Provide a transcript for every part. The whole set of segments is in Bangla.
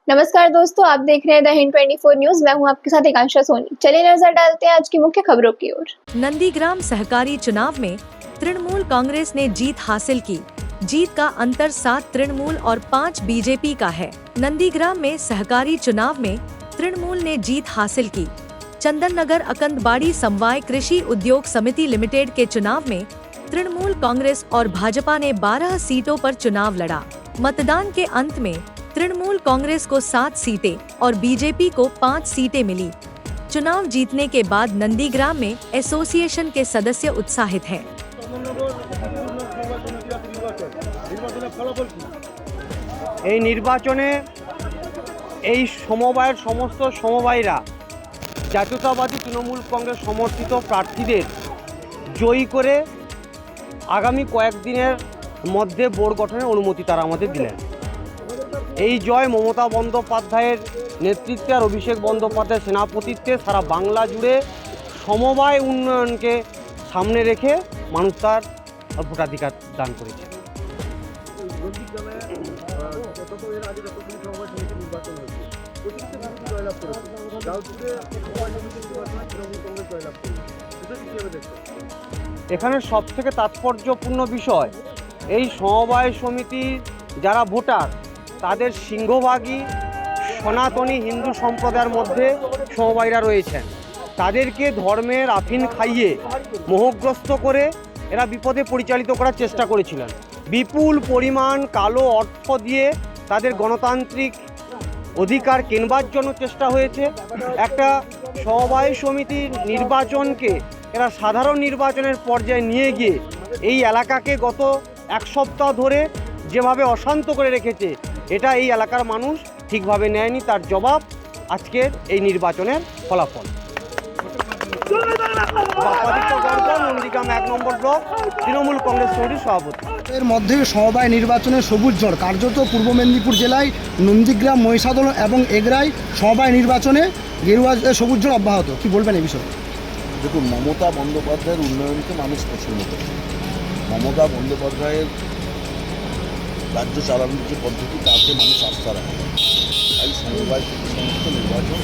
नमस्कार दोस्तों, आप देख रहे हैं द हिंद 24 न्यूज। मैं हूं आपके साथ एकांशा सोनी। चलिए नजर डालते हैं आज की मुख्य खबरों की ओर। नंदीग्राम सहकारी चुनाव में तृणमूल कांग्रेस ने जीत हासिल की। जीत का अंतर 7 तृणमूल और 5 बीजेपी का है। नंदीग्राम में सहकारी चुनाव में तृणमूल ने जीत हासिल की। चंदन नगर अकंदबाड़ी समवाय कृषि उद्योग समिति लिमिटेड के चुनाव में तृणमूल कांग्रेस और भाजपा ने 12 सीटों पर चुनाव लड़ा। मतदान के अंत में तृणमूल कांग्रेस को 7 सीटें और बीजेपी को 5 सीटें मिली। चुनाव जीतने के बाद नंदीग्राम में एसोसिएशन के सदस्य उत्साहित हैं। এই নির্বাচনে এই সমবায়ের সমস্ত সমবায়ীরা জাতীয়তাবাদী তৃণমূল কংগ্রেস সমর্থিত প্রার্থীদের জয়ী করে আগামী কয়েকদিনের মধ্যে বোর্ড গঠনের অনুমতি তারা আমাদের দিলেন। এই জয় মমতা বন্দ্যোপাধ্যায়ের নেতৃত্বে আর অভিষেক বন্দ্যোপাধ্যায়ের সেনাপতিত্বে সারা বাংলা জুড়ে সমবায় উন্নয়নকে সামনে রেখে মানুষ তার ভোটাধিকার দান করেছে। এখানে সবথেকে তাৎপর্যপূর্ণ বিষয় এই সমবায় সমিতির যারা ভোটার তাদের সিংহভাগই সনাতনী হিন্দু সম্প্রদায়ের মধ্যে সমবায়ীরা রয়েছেন। তাদেরকে ধর্মের আফিন খাইয়ে মোহগ্রস্ত করে এরা বিপদে পরিচালিত করার চেষ্টা করেছিলেন। বিপুল পরিমাণ কালো অর্থ দিয়ে তাদের গণতান্ত্রিক অধিকার কেনবার জন্য চেষ্টা হয়েছে। একটা সমবায় সমিতির নির্বাচনকে এরা সাধারণ নির্বাচনের পর্যায়ে নিয়ে গিয়ে এই এলাকাকে গত এক সপ্তাহ ধরে যেভাবে অশান্ত করে রেখেছে, এটা এই এলাকার মানুষ ঠিকভাবে নেয়নি। তার জবাব আজকের এই নির্বাচনের ফলাফল। নন্দীগ্রাম 1 নম্বর ব্লক তৃণমূল কংগ্রেস সমিতির সভাপতি। এর মধ্যে সমবায় নির্বাচনের সবুজ ঝড় কার্যত পূর্ব মেদিনীপুর জেলায় নন্দীগ্রাম, মহিষাদল এবং এগরায় সমবায় নির্বাচনে গেরুয়া সবুজ ঝড় অব্যাহত। কি বলবেন এই বিষয়ে? দেখুন, মমতা বন্দ্যোপাধ্যায়ের উন্নয়নকে মানুষ পছন্দ করে। মমতা বন্দ্যোপাধ্যায়ের রাজ্য চালানোর যে পদ্ধতি তাতে মানুষ আস্থা রাখে। তাই সমবায় সমস্ত নির্বাচন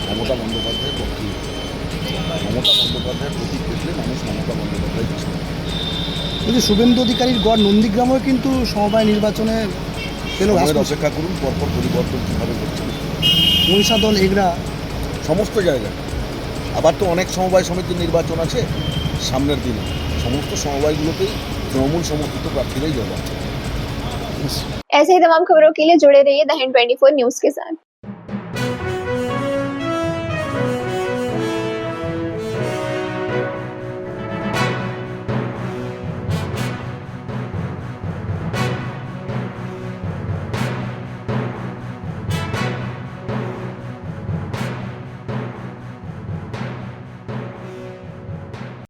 মমতা বন্দ্যোপাধ্যায়ের পক্ষেই। মমতা বন্দ্যোপাধ্যায়ের প্রতীক দেখলে মানুষ মমতা বন্দ্যোপাধ্যায় পছন্দ করে। যদি শুভেন্দু অধিকারীর গড় নন্দীগ্রামেও কিন্তু সমবায় নির্বাচনে অপেক্ষা করুন, পরপর পরিবর্তন কীভাবে করছে। মহিষাদল, এগরা সমস্ত জায়গায় আবার তো অনেক সমবায় সমিতির নির্বাচন আছে সামনের দিনে। সমস্ত সমবায়গুলোতেই তৃণমূল সমর্থিত প্রার্থীরাই জয়লাভ। ऐसे ही तमाम खबरों के लिए जुड़े रहिए द हिंद 24 न्यूज के साथ।